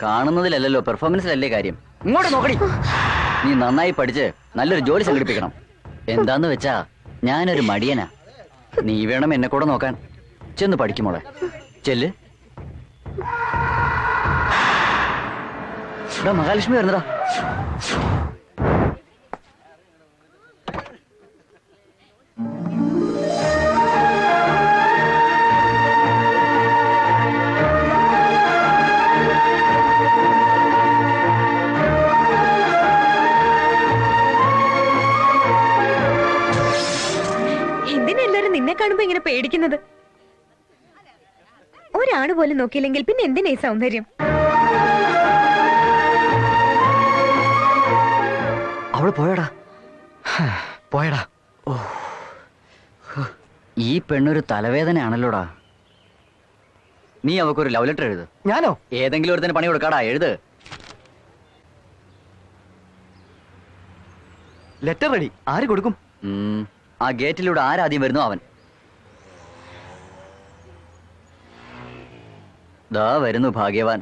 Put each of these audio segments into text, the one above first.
കാണുന്നതിലല്ലോ പെർഫോമൻസിലല്ലേ കാര്യം. ഇങ്ങോട്ട് നോക്കടി. നീ നന്നായി പഠിച്ച് നല്ലൊരു ജോലി സംഘടിപ്പിക്കണം. എന്താന്ന് വെച്ചാ ഞാനൊരു മടിയനാ. നീ വേണം എന്നെ കൂടെ നോക്കാൻ. ചെന്ന് പഠിക്കുമോളെ, ചെല്ല്. മഹാലക്ഷ്മി വരുന്നടാ. എന്തിനെല്ലാരും നിന്നെ കാണുമ്പോ ഇങ്ങനെ പേടിക്കുന്നത്? ഒരാണ് പോലും നോക്കിയില്ലെങ്കിൽ പിന്നെ എന്തിനാ ഈ സൗന്ദര്യം? അവള് പോയടാ. പോയടാ. ഓ, ഈ പെണ്ണൊരു തലവേദനയാണല്ലോടാ. നീ അവക്കൊരു ലവ് ലെറ്റർ എഴുത്. ഞാനോ? ഏതെങ്കിലും ഒരു തന്നെ പണി കൊടുക്കാടാ. എഴുത്. Letter ready. ആര് കൊടുക്കും? ആ ഗേറ്റിലൂടെ ആരാദ്യം വരുന്നു അവൻ. ദാ വരുന്നു ഭാഗ്യവാൻ.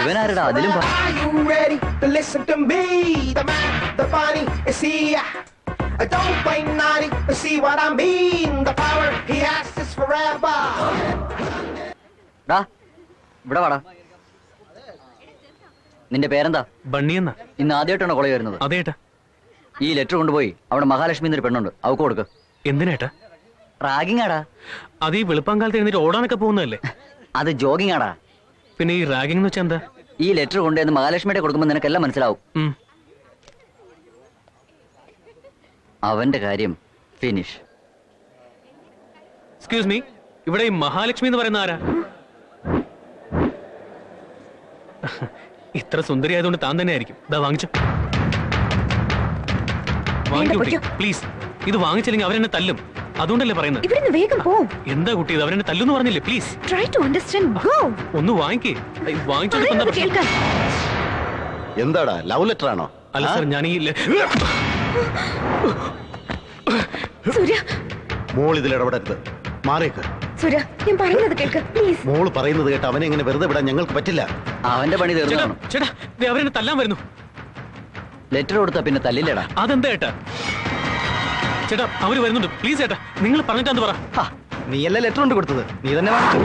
ഇവനാരടാ അതിലും? ഇവിടെ വാടാ. നിന്റെ പേരെന്താ? ബണ്ണിയെന്നാ. ഇന്ന് ആദ്യമായിട്ടാണോ കോളേജ് വരുന്നത്? അതേട്ടാ. ഈ ലെറ്റർ കൊണ്ടുപോയി അവിടെ മഹാലക്ഷ്മി എന്നൊരു പെണ്ണുണ്ട്, അവക്ക് കൊടുക്ക്. എന്തിനേട്ടാ? റാഗിങ് ആടാ. അത് ഈ വെളുപ്പാങ്കാലത്ത് എഴുന്നേറ്റ് ഓടാനൊക്കെ പോകുന്നതല്ലേ? അത് ജോഗിങ് ആടാ. പിന്നെ ഈ റാഗിംഗ് എന്ന് വെച്ചാ എന്താ? ഈ ലെറ്റർ കൊണ്ടുവന്ന് മഹാലക്ഷ്മിയുടെ കൊടുക്കുമ്പോൾ നിനക്കെല്ലാം മനസ്സിലാവും. അവന്റെ കാര്യം ഫിനിഷ്. എക്സ്ക്യൂസ് മീ, ഇവിടെ ഈ മഹാലക്ഷ്മി എന്ന് പറയുന്ന ആരാ? ഇത്ര സുന്ദരി ആയതുകൊണ്ട് താൻ തന്നെ ആയിരിക്കും. ഇതാ വാങ്ങിച്ചു. പ്ലീസ്, ഇത് വാങ്ങിച്ചില്ലെങ്കിൽ അവരെന്നെ തല്ലും. അതുകൊണ്ടല്ലേ പറയുന്നത്. വേഗം പോ. എന്താ കുട്ടി, ഇത് അവരെന്നെ തല്ലുന്ന് പറഞ്ഞില്ലേ? Please try to understand. Go. ഒന്ന് വാങ്ങിക്കേ. വാങ്ങിച്ചോണ്ട് എന്താടാ, ലവ് ലെറ്റർ ആണോ? അല്ല സർ, ഞാൻ ഈ സൂര്യ, മോൾ ഇതിൽ ഇടപെടരുത്. മാറിയേക്ക്. സൂര്യ, ഞാൻ പറയുന്നത് കേൾക്ക് പ്ലീസ്. മോള് പറയുന്നത് കേട്ട് അവനെ ഇങ്ങനെ വെറുതെ വിടാൻ ഞങ്ങൾക്ക് പറ്റില്ല. അവന്റെ പണി തീർന്നു. ചേട്ടാ, അവരെന്നെ തല്ലാൻ വരുന്നു. ലെറ്റർ കൊടുത്താ പിന്നെ തല്ലില്ലേടാ? അതെന്താ ഏട്ടാ? ചേട്ടാ, അവര് വരുന്നുണ്ട്. പ്ലീസ് ചേട്ടാ, നിങ്ങൾ പറഞ്ഞിട്ടാന്ന് പറ. നീയല്ല ലെറ്റർ കൊണ്ട് കൊടുത്തത്, നീ തന്നെ വാങ്ങിച്ചു.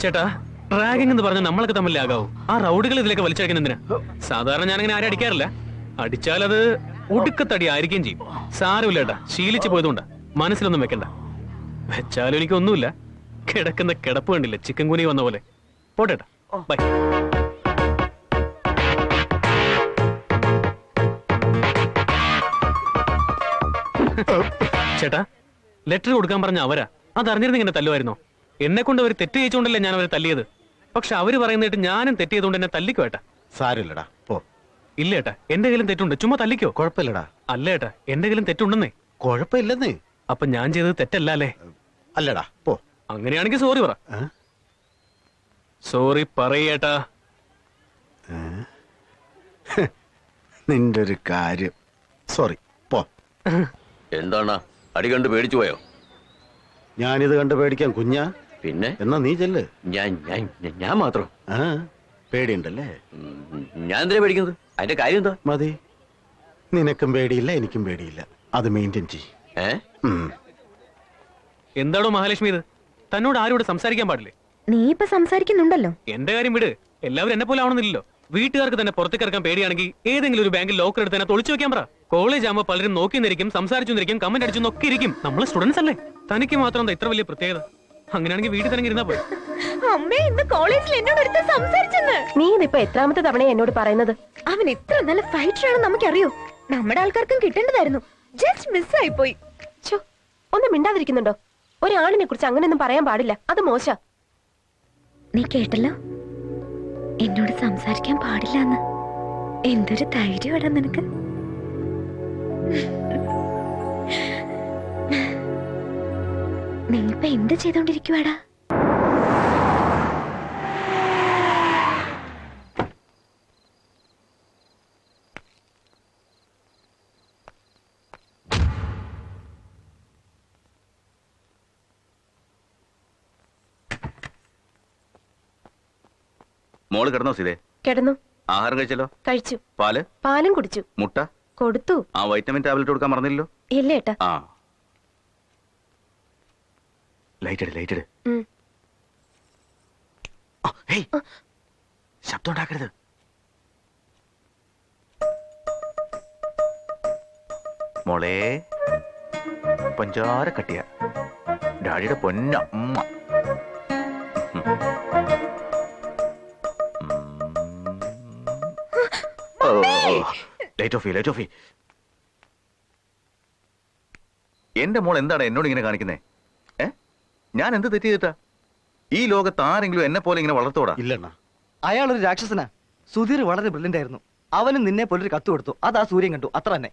ചേട്ടാ, റാഗിംഗ് എന്ന് പറഞ്ഞാൽ നമ്മളൊക്കെ തമ്മിലാകാവൂ. ആ റൗഡുകൾ ഇതിലേക്ക് വലിച്ചടിക്കുന്ന എന്തിനാ? സാധാരണ ഞാനങ്ങനെ ആരും അടിക്കാറില്ല. അടിച്ചാൽ അത് ഒടുക്കത്തടി ആയിരിക്കുകയും ചെയ്യും. സാരമില്ല ഏട്ടാ, ശീലിച്ചു പോയതുകൊണ്ടാ. മനസ്സിലൊന്നും വെക്കണ്ട. വെച്ചാലും എനിക്കൊന്നുമില്ല. കിടക്കുന്ന കിടപ്പ് കണ്ടില്ല, ചിക്കൻ കുനി വന്ന പോലെ. പോട്ടേട്ടാ, ബൈ. ചേട്ടാ, ലെറ്റർ കൊടുക്കാൻ പറഞ്ഞ അവരാ. അതറിഞ്ഞിരുന്ന ഇങ്ങനെ തല്ലുമായിരുന്നോ? എന്നെ കൊണ്ട് അവർ തെറ്റ് ചെയ്യിച്ചുകൊണ്ടല്ലേ ഞാൻ അവരെ തല്ലിയത്. പക്ഷെ അവര് പറയുന്നിട്ട് ഞാനും തെറ്റ് ചെയ്തുകൊണ്ട് എന്നെ തല്ലിക്കോ ഏട്ടാ? സാരമില്ലടാ, പോ. ഇല്ല ഏട്ടാ, എന്റെ കയ്യിലും തെറ്റുണ്ട്. ചുമ്മാ തല്ലിക്കോ? കുഴപ്പമില്ലടാ. അല്ല ഏട്ടാ, എന്റെ കയ്യിലും തെറ്റുണ്ടെന്നേ. കുഴപ്പമില്ലെന്നേ. അപ്പൊ ഞാൻ ചെയ്തത് തെറ്റല്ല അല്ലേ? അല്ലടാ, പോ. അങ്ങനെയാണെങ്കിൽ സോറി പറ. ഏ? സോറി പറയേട്ടാ. നിന്റെ ഒരു കാര്യം. സോറി, പോ. എന്താണ് അടി കണ്ട് പേടിച്ചു പോയോ? ഞാനിത് കണ്ട് പേടിക്കാൻ കുഞ്ഞാ? പിന്നെ എന്നാ നീ ചെല്ല്. ഞാൻ മാത്രം ആ, പേടിയുണ്ടല്ലേ? ഞാൻ എന്തിനാ പേടിക്കുന്നത്? അതിന്റെ കാര്യം എന്താ? മതി. നിനക്കും പേടിയില്ല, എനിക്കും പേടിയില്ല. അത് മെയിൻറ്റെയിൻ ചെയ്യ്. എന്താണോ മഹാലക്ഷ്മി ഇത്? തന്നോട് ആരും ഇവിടെ സംസാരിക്കാൻ പാടില്ലേ? നീ ഇപ്പൊ സംസാരിക്കുന്നുണ്ടല്ലോ. എന്റെ കാര്യം വിട്. എല്ലാവരും എന്നെ പോലെ ആവണമെന്നില്ലല്ലോ. വീട്ടുകാർക്ക് തന്നെ പുറത്തേക്ക് ഇറക്കാൻ പേടിയാണെങ്കിൽ ഏതെങ്കിലും ഒരു ബാങ്കിൽ ലോക്കർ എടുത്ത് തന്നെ തൊളിച്ചു വെക്കാൻ പറ. കോളേജ് ആകുമ്പോൾ പലരും നോക്കി നിന്നിരിക്കും, സംസാരിച്ചു നിന്നിരിക്കും, കമന്റ് അടിച്ചു നോക്കി ഇരിക്കും. നമ്മൾ സ്റ്റുഡൻസ് അല്ലേ? തനിക്ക് മാത്രം എന്താ ഇത്ര വലിയ പ്രത്യേകത? അങ്ങനെയാണെങ്കിൽ വീട്ടിൽ തന്നെ ഇരുന്നാ പോയി. അമ്മേ, ഇന്ന് കോളേജിൽ എന്നോട് ഒരുത്തൻ സംസാരിച്ചെന്ന്. നീ ഇതിപ്പോ എത്രാമത്തെ തവണ എന്നോട് പറയുന്നത്? അവൻ എത്ര നല്ല ഫൈറ്റർ ആണെന്ന് നമുക്കറിയോ. നമ്മുടെ ആൾക്കാർക്കും കിട്ടേണ്ടതായിരുന്നു. ജസ്റ്റ് മിസ് ആയി പോയി. ഛോ, ഒന്ന് മിണ്ടാതിരിക്കുന്നുണ്ടോ? ഒരാളിനെ കുറിച്ച് അങ്ങനെയൊന്നും പറയാൻ പാടില്ല. അത് മോശ. നീ കേട്ടല്ലോ, എന്നോട് സംസാരിക്കാൻ പാടില്ല എന്ന്. എന്തൊരു ധൈര്യമാടാ നിനക്ക്. നീ ഇപ്പൊ എന്ത് ചെയ്തോണ്ടിരിക്കുവാടാ? മോള് കിടന്നോ സീതേ? കിടന്നു. ആഹാരം കഴിച്ചല്ലോ? കഴിച്ചു. പാല്? പാലും കുടിച്ചു. മുട്ട കൊടുത്തു. ആ വൈറ്റമിൻ ടാബ്ലറ്റ് കൊടുക്കാൻ മറന്നില്ലല്ലോ? ഇല്ല ഏട്ടാ. ആ, ലൈറ്റ് ഇട്. ഉം. ശബ്ദം ഉണ്ടാക്കരുത്. മോളെ, പഞ്ചാര കട്ടിയ ഡാഡിയുടെ പൊന്ന ഉമ്മ. Light of. എന്റെ മോൾ എന്താണ് എന്നോട് ഇങ്ങനെ കാണിക്കുന്നേ? ഞാൻ എന്ത് തെറ്റ് ചെയ്തിട്ടാ? ഈ ലോകത്ത് ആരെങ്കിലും എന്നെ പോലെ ഇങ്ങനെ വളർത്തോടാ? ഇല്ലണ്ണ. അയാളൊരു രാക്ഷസനാ. സുധീർ വളരെ ബ്രില്യന്റ് ആയിരുന്നു. അവനും നിന്നെ പോലൊരു കത്ത് കൊടുത്തു. അതാ സൂര്യൻ കണ്ടു, അത്ര തന്നെ.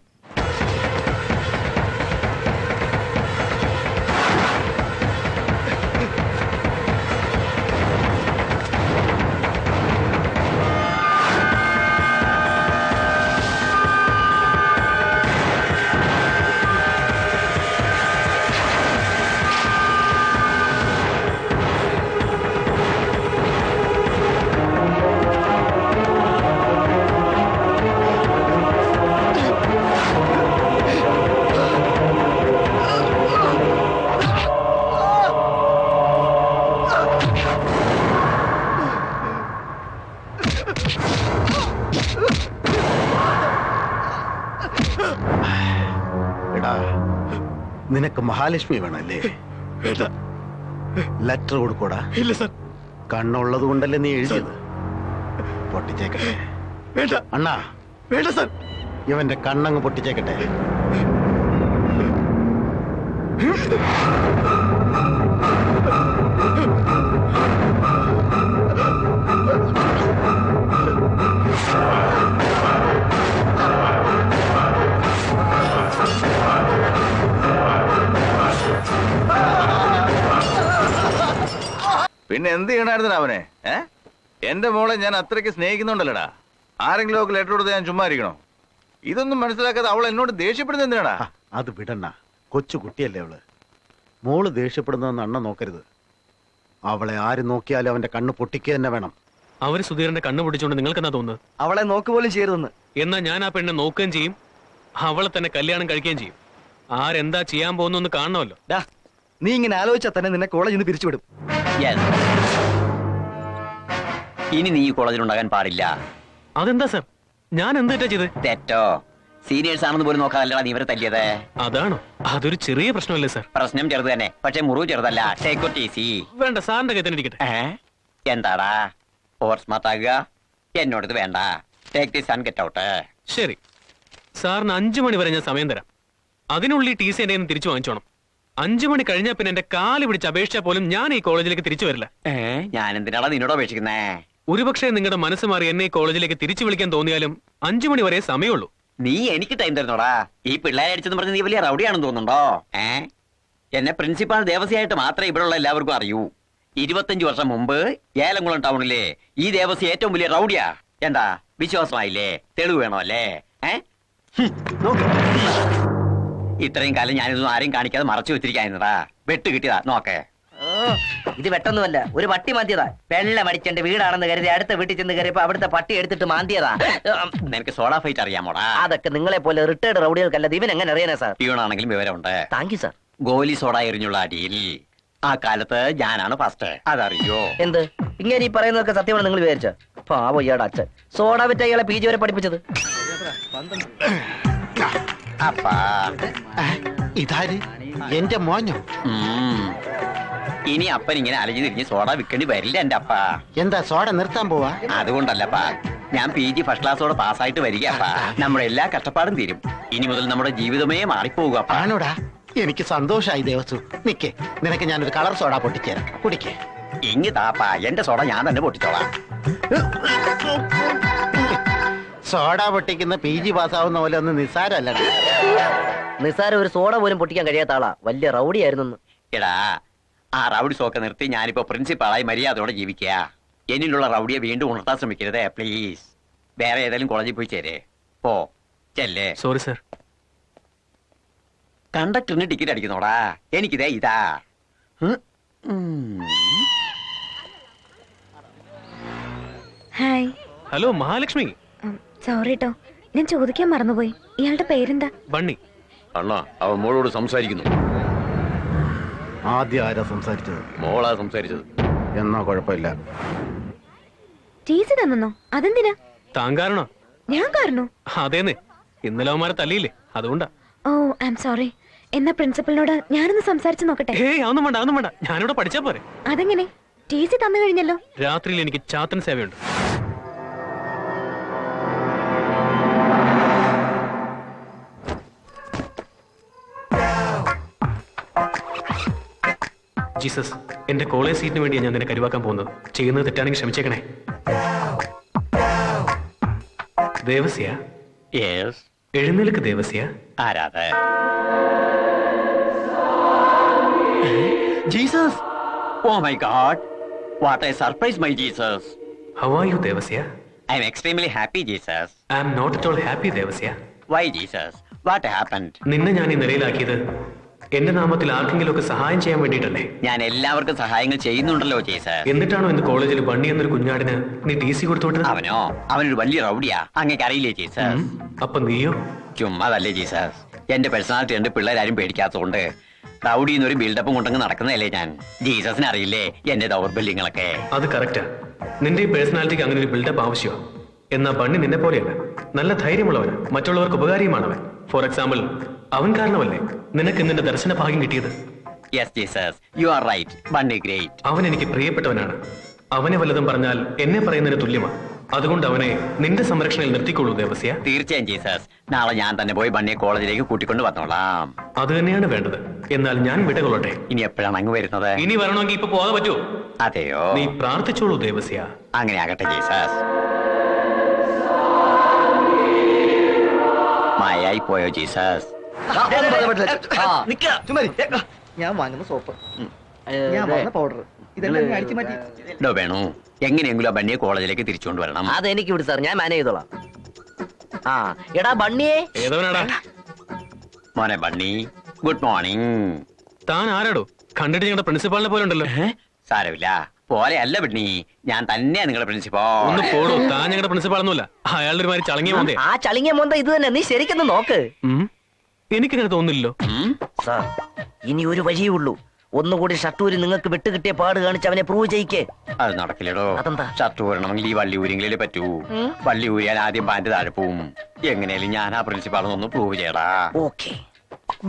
എടാ, നിനക്ക് മഹാലക്ഷ്മി വേണല്ലേ? ലെറ്റർ കൊടുക്കൂടാ? ഇല്ല സർ. കണ്ണുള്ളത് കൊണ്ടല്ലേ നീ എഴുതിയത്? പൊട്ടിച്ചേക്കട്ടെ. വേണ്ട. അണ്ണാ, വേണ്ട സർ. ഇവന്റെ കണ്ണങ്ങ് പൊട്ടിച്ചേക്കട്ടെ. പിന്നെ എന്ത് ചെയ്യണായിരുന്നു അവനെ? എന്റെ മോളെ ഞാൻ അത്രയ്ക്ക് സ്നേഹിക്കുന്നുണ്ടല്ലടാ. ആരെങ്കിലും ഒക്കെ ലെറ്റർ കൊടുത്ത് ഞാൻ ചുമ്മാ ഇരിക്കണോ? ഇതൊന്നും മനസ്സിലാക്കാതെ അവൾ എന്നോട് ദേഷ്യപ്പെടുന്നത് എന്തിനാടാ? അത് വിടണ്ണ, കൊച്ചു കുട്ടിയല്ലേ അവള്. മോള് ദേഷ്യപ്പെടുന്നതെന്ന് അണ്ണ നോക്കരുത്. അവളെ ആര് നോക്കിയാലും അവന്റെ കണ്ണ് പൊട്ടിക്കുക തന്നെ വേണം. അവര് സുധീറിന്റെ കണ്ണു പൊടിച്ചുകൊണ്ട് നിങ്ങൾക്ക് എന്നാ തോന്നുന്നത്? അവളെ നോക്കുപോലും ചെയ്യരുതെന്ന്. എന്നാ ഞാൻ ആ പെണ്ണെ നോക്കുകയും ചെയ്യും, അവളെ തന്നെ കല്യാണം കഴിക്കുകയും ചെയ്യും. ആരെന്താ ചെയ്യാൻ പോകുന്നു കാണണമല്ലോ. ഡാ, നീ ഇങ്ങനെ ആലോചിച്ചാൽ തന്നെ നിന്നെ കോളേജിൽ നിന്ന് പിരിച്ചുവിടും. ഇനി നീ കോളേജിലുണ്ടാകാൻ പാടില്ല. അതെന്താ സർ? ഞാൻ എന്താ ചെയ്ത്? തെറ്റോ? സീനിയേഴ്സ് ആണെന്ന് പോലും നോക്കാതല്ലടാ നീ ഇവരെ തല്ലിയത്. അതാണോ? അതൊരു ചെറിയ പ്രശ്നമല്ലേ സർ? പ്രശ്നം ചെറുത് തന്നെ, പക്ഷെ മുറിവ് ചെറുതല്ല. Take it easy. വേണ്ട, സാറിന്റെ കയ്യിൽ തന്നെ ഇരിക്കട്ടെ. എന്താടാ ഓവർ സ്മാർട്ട് ആകുക? എന്നോട് ഇത് വേണ്ട. Take this and get out. ശരി, സാറിന് 5 മണി വരെ ഞാൻ സമയം തരാം. അതിനുള്ളിൽ ടി സി എന്റെ തിരിച്ചു വാങ്ങിച്ചോണം. 5 മണി കഴിഞ്ഞാൽ പിന്നെ എന്റെ കാല് പിടിച്ച് അപേക്ഷിച്ചാൽ പോലും ഞാൻ ഈ കോളേജിലേക്ക് തിരിച്ചു വരില്ല. ഞാൻ എന്തിനാടാ നിന്നോട് അപേക്ഷിക്കുന്നേ? ഒരുപക്ഷെ നിങ്ങളുടെ മനസ്സ് മാറി എന്നെ ഈ കോളേജിലേക്ക് തിരിച്ചു വിളിക്കാൻ തോന്നിയാലും 5 മണി വരെ സമയമുള്ളൂ. നീ എനിക്ക് ടൈം തരുന്നോടാ? ഈ പിള്ളേരെ അടിച്ചെന്ന് പറഞ്ഞ് നീ വലിയ റൗഡിയാണെന്ന് തോന്നുന്നുണ്ടോ? എന്നെ പ്രിൻസിപ്പാൾ ദേവസ്യായിട്ട് മാത്രമേ ഇവിടെയുള്ള എല്ലാവർക്കും അറിയൂ. 25 വർഷം മുമ്പ് ഏലംകുളം ടൗണിലെ ഈ ദേവസ്യ ഏറ്റവും വലിയ റൗഡിയാ. എന്താ വിശ്വാസമായില്ലേ? തെളിവ് വേണോ അല്ലേ? ഇത്രയും കാലം ഞാനിതൊന്നും ആരെയും കാണിക്കാതെ മറച്ചു വെച്ചിരിക്കായിരുന്നടാ. വെട്ട് കിട്ടിയതാ നോക്കേ. ഇത് വെട്ടൊന്നുമല്ല, ഒരു പട്ടി മാന്തിയതാ. വെള്ളം അടിച്ചെന്റെ വീടാണെന്ന് കരുതി അടുത്ത വീട്ടിൽ ചെന്ന് കയറിയപ്പോ അവിടുത്തെ പട്ടി എടുത്തിട്ട് മാന്തിയതാ. നിനക്ക് സോഡാ ഫൈറ്റ് അറിയാമോടാ? അതൊക്കെ നിങ്ങളെ പോലെ റിട്ടയർഡ് റൗഡികൾക്കല്ല. ഇവൻ എങ്ങനെ അറിയാനാ സാർ? പ്യൂണാണെങ്കിലും വിവരമുണ്ട്. Thank you sir. ഗോലി സോഡ എറിഞ്ഞുള്ള അടിയിൽ ആ കാലത്ത് ഞാനാണ് ഫസ്റ്റ്. അതറിയോ? എന്ത് ഇങ്ങനെ ഈ പറയുന്നതൊക്കെ സത്യമാണ് നിങ്ങൾ വിചാരിച്ച? പാവോ ഇയാടെ അച്ഛൻ സോഡ വിറ്റ ഇയാളെ PG വരെ പഠിപ്പിച്ചത്. അപ്പാ ഇതാര്? എന്റെ മോഞ്ഞോ? ഇനി അപ്പൻ ഇങ്ങനെ അലഞ്ഞു തിരിഞ്ഞ് സോഡ വിൽക്കേണ്ടി വരില്ല എന്റെ അപ്പ. എന്താ സോഡ നിർത്താൻ പോവാ? അതുകൊണ്ടല്ലപ്പാ, ഞാൻ PG ഫസ്റ്റ് ക്ലാസ്സോടെ പാസ്സായിട്ട് വരികയപ്പാ. നമ്മുടെ എല്ലാ കഷ്ടപ്പാടും തീരും. ഇനി മുതൽ നമ്മുടെ ജീവിതമേ മാറിപ്പോകുക. ആണോടാ? എനിക്ക് സന്തോഷായി ദേവസു. നിക്കേ, നിനക്ക് ഞാനൊരു കളർ സോഡ പൊട്ടിച്ചേരാം, കുടിക്കേ. ഇങ്ങി താപ്പാ, എന്റെ സോഡ ഞാൻ തന്നെ പൊട്ടിച്ചോളാം. സോഡ പൊട്ടിക്കുന്ന PG പാസ്സാവുന്ന പോലെ ഒന്ന് നിസ്സാരല്ല. നിസ്സാരം ഒരു സോഡ പോലും പൊട്ടിക്കാൻ കഴിയാത്ത ആളാ. വലിയ റൗഡി ആയിരുന്നു. എടാ, ആ റൗഡി സോക്കെ നിർത്തി ഞാനിപ്പോ പ്രിൻസിപ്പാളായി മര്യാദയോടെ ജീവിക്കുക. എന്നിലുള്ള റൗഡിയെ വീണ്ടും ഉണർത്താൻ ശ്രമിക്കരുതേ പ്ലീസ്. വേറെ ഏതെങ്കിലും കോളേജിൽ പോയി ചേരേ. പോ ചെല്ലേ. Sorry sir. കണ്ടക്ടറിന് ടിക്കറ്റ് അടിക്കുന്നോടാ. എനിക്കിതേ ഇതാ. ഹായ്. ഹലോ മഹാലക്ഷ്മി. സോറി ട്ടോ, ഞാൻ ചോദിക്കാൻ മറന്നുപോയി. ഇയാളുടെ പേരെന്താ? ബണ്ണി. അണ്ണാ, അവൻ മോളോട് സംസാരിക്കുന്നു. ആദ്യം ആരാ സംസാരിച്ചത്? മോളാ സംസാരിച്ചത്. എന്നാ കുഴപ്പമില്ല. TC തന്നോ? അതെന്തിനാ? താൻ കാരണോ? ഞാൻ കാരണോ? അതേന്ന്, ഇന്നലെ അവന്മാരെ തല്ലിയില്ലേ, അതുകൊണ്ടാ. ഓ ഐ എം സോറി. എന്നാ പ്രിൻസിപ്പലിനോട് ഞാനൊന്ന് സംസാരിച്ചു നോക്കട്ടെ. ഏയ് അതൊന്നും വേണ്ട, അതൊന്നും വേണ്ട. ഞാനിവിടെ പഠിച്ചാ പോരെ. അതെങ്ങനെ? TC തന്നു കഴിഞ്ഞല്ലോ. രാത്രിയിൽ എനിക്ക് ചാത്തൻ സേവയുണ്ട്. ജീസസ്, എന്റെ കോളേജ് സീറ്റിന് വേണ്ടിയാണ് ഞാൻ നിന്നെ കരുവാക്കാൻ പോകുന്നത്. ചെയ്യുന്നത് തെറ്റാണെങ്കിൽ ക്ഷമിച്ചേക്കണേ. ദേവസ്യ, എഴുന്നേൽക്ക് ദേവസ്യ. ആരാധ? Jesus! Oh my God, what a surprise my Jesus. How are you Devasya? I am extremely happy Jesus. I am not at all happy Devasya. Why Jesus? What happened? നിന്നെ ഞാൻ ഈ നിലയിലാക്കിയത് എന്റെ നാമത്തിൽ ആർക്കെങ്കിലും ഒക്കെ സഹായം ചെയ്യാൻ വേണ്ടിയിട്ടല്ലേ? ഞാൻ എല്ലാവർക്കും സഹായങ്ങൾ ചെയ്യുന്നുണ്ടല്ലോ ജീസസ്. എന്നിട്ടാണോ ഇന്ന് കോളേജിൽ ബണ്ണി എന്നൊരു കുഞ്ഞാടിന് നീ TC കൊടുത്തോട്ടത്? അവനോ? അവനൊരു വലിയ റൗഡിയാ. അങ്ങേക്ക് അറിയില്ലേ ജീസസ്? അപ്പൊ നീയോ? ചുമ്മാതല്ലേ ജീസസ്. എന്റെ പേഴ്സണാലിറ്റി ഉണ്ട്, പിള്ളേരാരും പേടിക്കാത്തതുകൊണ്ട് റൗഡി എന്നൊരു ബിൽഡപ്പും കൊണ്ടങ്ങ് നടക്കുന്നതല്ലേ ഞാൻ. ജീസസിന് അറിയില്ലേ എന്റെ ദൗർബല്യങ്ങളൊക്കെ? അത് കറക്റ്റാ. നിന്റെ ഈ പേഴ്സണാലിറ്റിക്ക് അങ്ങനെ ഒരു ബിൽഡപ്പ് ആവശ്യമാണ്. എന്നാ ബണ്ണി നിന്നെ പോലെയല്ല. നല്ല ധൈര്യമുള്ളവന്, മറ്റുള്ളവർക്ക് ഉപകാരിയുമാണവൻ. ഫോർ എക്സാമ്പിൾ, അവൻ കാരണമല്ലേ നിനക്ക് നിന്റെ ദർശന ഭാഗ്യം കിട്ടിയത്? Yes Jesus, you are right. Bunny great. അവൻ എനിക്ക് പ്രിയപ്പെട്ടവനാണ്. അവനെ വല്ലതും പറഞ്ഞാൽ എന്നെ പറയുന്നതിന് തുല്യമാണ്. അതുകൊണ്ട് അവനെ നിന്റെ സംരക്ഷണയിൽ നിർത്തിക്കൊള്ളൂ ദേവസ്യ. തീർച്ചയായും ജീസസ്. നാളെ ഞാൻ തന്നെ പോയി ബണ്ണിയെ കോളേജിലേക്ക് കൂട്ടിക്കൊണ്ട് വന്നോളാം. അത് തന്നെയാണ് വേണ്ടത്. എന്നാൽ ഞാൻ വിടകൊള്ളട്ടെ. ഇനി എപ്പോഴാണ് അങ്ങ് വരുന്നത്? ഇനി വരണമെങ്കിൽ ഇപ്പൊ പോകാതെ പറ്റുമോ? അതെയോ? നീ പ്രാർത്ഥിച്ചോളൂ ദേവസ്യ. അങ്ങനെ ആകട്ടെ ജീസസ്. മായായി പോയോ ജീസസ്? ഞാൻ വാങ്ങുന്ന സോപ്പ്, ഞാൻ വാങ്ങുന്ന പൗഡർ, ഇതെല്ലാം നീ അടിച്ചു മാറ്റി. ഡോ വേണു, എങ്ങനെയെങ്കിലും ആ ബണ്ണിയെ കോളേജിലേക്ക് തിരിച്ചുകൊണ്ട് വരണം. അതെനിക്ക് വിട് സാർ, ഞാൻ മാനേജ് ചെയ്തോളാം. ആ എടാ ബണ്ണിയേ. ഏതവനാടാ? മോനെ ബണ്ണി, ഗുഡ് മോർണിംഗ്. താൻ ആരാടോ? കണ്ടിട്ട് ഞങ്ങളുടെ പ്രിൻസിപ്പാളിനെ പോലെ ഉണ്ടല്ലോ. സാരമില്ല, പോലെ അല്ല ബണ്ണി, ഞാൻ തന്നെയാ നിങ്ങളുടെ പ്രിൻസിപ്പാൾ. ഒന്ന് പോടോ, താൻ ഞങ്ങളുടെ പ്രിൻസിപ്പാളൊന്നുമല്ല. അയാളുടെ ഒരു മാതിരി ചളങ്ങിയ മോന്തേ. ആ ചളിങ്ങിയ മോന്ത ഇത് തന്നെ. നീ ശരിക്കൊന്ന് നോക്ക്. എനിക്കങ്ങനെ തോന്നില്ലല്ലോ. സാർ, ഇനി ഒരു വഴിയേ ഉള്ളൂ. ഒന്നുകൂടി ഷട്ടൂരി നിങ്ങൾക്ക് വിട്ടുകിട്ടിയ പാട് കാണിച്ച് അവനെ പ്രൂവ് ചെയ്യിക്കേ. അത് നടക്കില്ലടോ. അതെന്താ? ഷർട്ട് ഊരണമെങ്കിൽ ഈ വള്ളി ഊരിയെങ്കിലേ പറ്റൂ. വള്ളി ഊരിയാൽ ആദ്യം പാന്റ് താഴെ പോവും. എങ്ങനെയാലും ഞാൻ ആ പ്രിൻസിപ്പാളൊന്ന് പ്രൂവ് ചെയ്യടാ. ഓക്കെ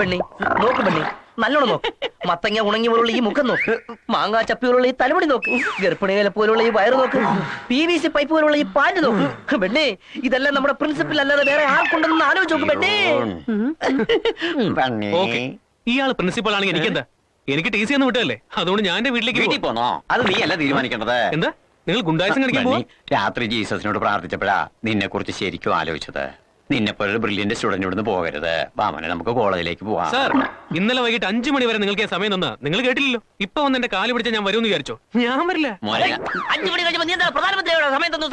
ബണ്ണി, നോക്ക് ബണ്ണി, നല്ലോണം നോക്ക്. മത്തങ്ങ ഉണങ്ങി പോലുള്ള ഈ മുഖം നോക്ക്, മാങ്ങാ ചപ്പി പോലുള്ള ഈ തലമുടി നോക്ക്, ഗർഭിണികളെ പോലുള്ള ഈ വയറ് നോക്ക്, PVC പൈപ്പ് പോലുള്ള ഈ പാല് നോക്ക്. പെണ്ണേ, ഇതെല്ലാം നമ്മുടെ പ്രിൻസിപ്പൽ അല്ലാതെ വേറെ ആർക്കുണ്ടെന്ന് ആലോചിച്ച് നോക്ക് പെണ്ണേ. ബണ്ണി. ഓക്കെ, ഇയാള് പ്രിൻസിപ്പൾ ആണെങ്കിൽ എനിക്കെന്താ? എനിക്ക് TC ഒന്നും വിട്ടതല്ലേ, അതുകൊണ്ട് ഞാൻ എന്റെ വീട്ടിലേക്ക് വീട്ടിൽ പോവാം. പോന്നോ? അത് നീ അല്ല തീരുമാനിക്കേണ്ടത്. എന്താ നിങ്ങൾ ഗുണ്ടായസം കളിക്കാൻ പോവാ? ബണ്ണി, രാത്രി ജീസസിനോട് പ്രാർത്ഥിച്ചപ്പോഴാ നിന്നെ കുറിച്ച് ശരിക്കും ആലോചിച്ചത്. നിന്നെ പോലെ ഒരു ബ്രില്യന്റ് സ്റ്റുഡന്റ് ഇവിടുന്ന് പോകരുത്. വാമനെ, നമുക്ക് കോളേജിലേക്ക് പോവാം. സാർ, ഇന്നലെ വൈകിട്ട് 5 മണി വരെ നിങ്ങൾക്ക് സമയം തന്നാ നിങ്ങൾ കേട്ടില്ലല്ലോ. ഇപ്പൊ വന്ന് എന്റെ കാല് പിടിച്ച ഞാൻ വരുമെന്ന് വിചാരിച്ചോ? ഞാൻ വരില്ല. മോനെ, 5 മണി കഴിഞ്ഞപ്പോ നീ എന്താ പ്രധാനമന്ത്രിയോട് സമയം തന്നു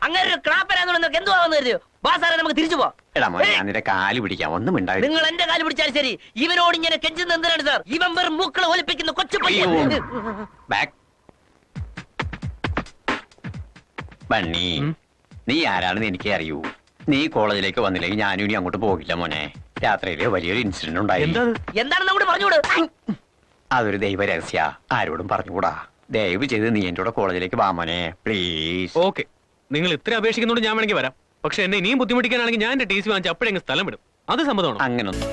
അങ്ങനെ ഒരു ക്ലാപ്പരാന്ന് എന്തുവാന്ന് കരുതിയോ? വാ സാറേ, നമുക്ക് തിരിച്ചു പോവാം. എടാ മോനെ, ഞാൻ നിന്റെ കാല് പിടിക്കാം, ഒന്നും ഉണ്ടായി. നിങ്ങൾ എന്റെ കാല് പിടിച്ചാൽ ശരി, ഇവനോട് ഇങ്ങനെ കെഞ്ചുന്ന എന്തിനാണ് സാർ? ഇവൻ വെറും മൂക്കളെ ഒലിപ്പിക്കുന്ന കൊച്ചു പയ്യൻ. ബാക്ക്. ബണ്ണി, നീ ആരാണെന്ന് എനിക്ക് അറിയൂ. നീ കോളേജിലേക്ക് വന്നില്ലെങ്കിൽ ഞാനും ഇനി അങ്ങോട്ട് പോകില്ല മോനെ. രാത്രിയില് വലിയൊരു ഇൻസിഡന്റ് ഉണ്ടായി. എന്താ? എന്താണെന്ന് അങ്ങോട്ട് പറഞ്ഞുകൂട്. അതൊരു ദൈവ രഹസ്യ, ആരോടും പറഞ്ഞുകൂടാ. ദയവ് ചെയ്ത് നീ എന്റെ കൂടെ കോളേജിലേക്ക് വാ മോനെ, പ്ലീസ്. ഓക്കെ, നിങ്ങൾ ഇത്ര അപേക്ഷിക്കുന്നോണ്ട് ഞാൻ വേണമെങ്കിൽ വരാം. പക്ഷെ എന്നെ ഇനിയും ബുദ്ധിമുട്ടിക്കാനാണെങ്കിൽ ഞാൻ എന്റെ TC വാങ്ങിച്ച് അപ്പോഴെങ്കിലും സ്ഥലം വിടും. അത് സമ്മതമാണോ? അങ്ങനൊന്നും